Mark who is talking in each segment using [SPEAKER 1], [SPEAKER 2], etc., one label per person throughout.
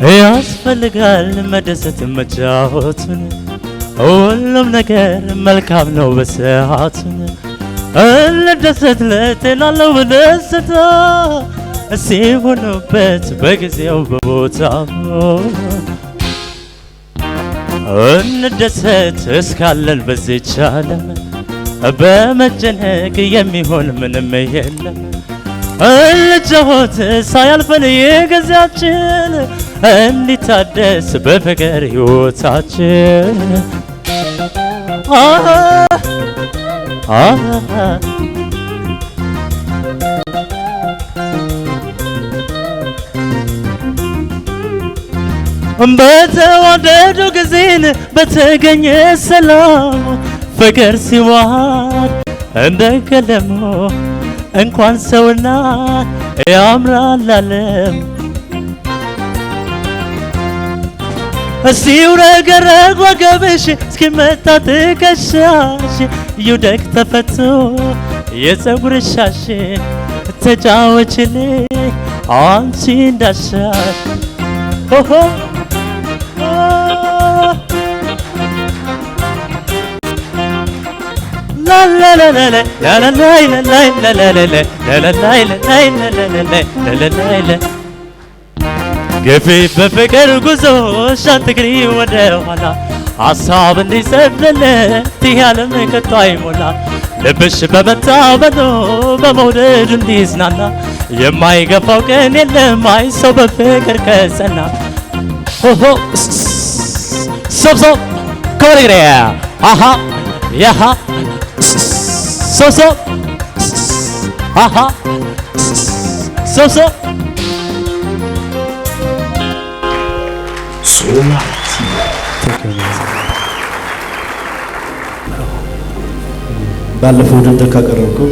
[SPEAKER 1] ያስፈልጋል መደሰት መጫወቱን ሁሉም ነገር መልካም ነው በሰዓቱን እንደሰት ለጤናለው በደስታ ሲሆንበት በጊዜው በቦታው እንደሰት እስካለን በዚህች ዓለም በመጨነቅ የሚሆን ምንም የለም እንጫወት ሳያልፈን የጊዜያችን እንዲታደስ በፍቅር ሕይወታችን በተዋደዱ ጊዜን በተገኘ ሰላም ፍቅር ሲዋሃድ እንደ ቀለሙ እንኳን ሰውና ያምራል ዓለም ሲውረገረግ ወገብሽ እስኪመታ ትከሻሽ ይውደቅ ተፈቶ የፀጉርሽ ሻሽ ተጫወችልኝ አንቺ እንዳሻሽ ግፊ በፍቅር ጉዞ ሻትግሪ ወደ ኋላ ሐሳብ እንዲሰፍልለት ያለም ከቶ አይሞላ ልብሽ በመታበሉ በመውደድ እንዲዝናና የማይገፋው ቀን የለም አይ ሰው በፍቅር ከጸና ሶብሶ ኮሪግሬ አሃ ያሃ ሶብሶ አሃ ሶብሶ
[SPEAKER 2] ባለፈው ውድድር ካቀረብከው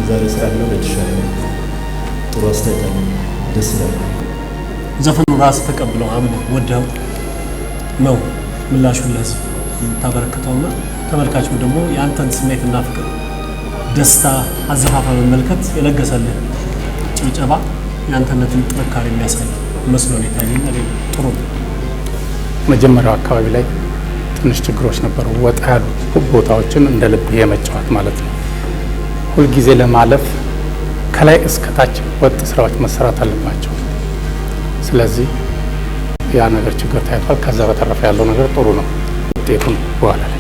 [SPEAKER 2] ዛሬ ስላለው ለተሻለ ጥሩ አስተያየት ደስ ይላል።
[SPEAKER 3] ዘፈኑ ራስ ተቀብለው አምነው ወደው ነው ምላሹን ለህዝብ ታበረክተውና ተመልካቹ ደግሞ ያንተን ስሜትና ፍቅር ደስታ አዘፋፈን መመልከት የለገሰልህ ጭብጨባ ያንተነትን ጥንካሬ የሚያሳይ መስሎ ነው የታየኝ። ጥሩ
[SPEAKER 4] መጀመሪያው አካባቢ ላይ ትንሽ ችግሮች ነበሩ። ወጣ ያሉ ቦታዎችን እንደ ልብ የመጫወት ማለት ነው። ሁል ጊዜ ለማለፍ ከላይ እስከ ታች ወጥ ስራዎች መሰራት አለባቸው። ስለዚህ ያ ነገር ችግር ታይቷል። ከዛ በተረፈ ያለው ነገር ጥሩ ነው። ውጤቱን በኋላ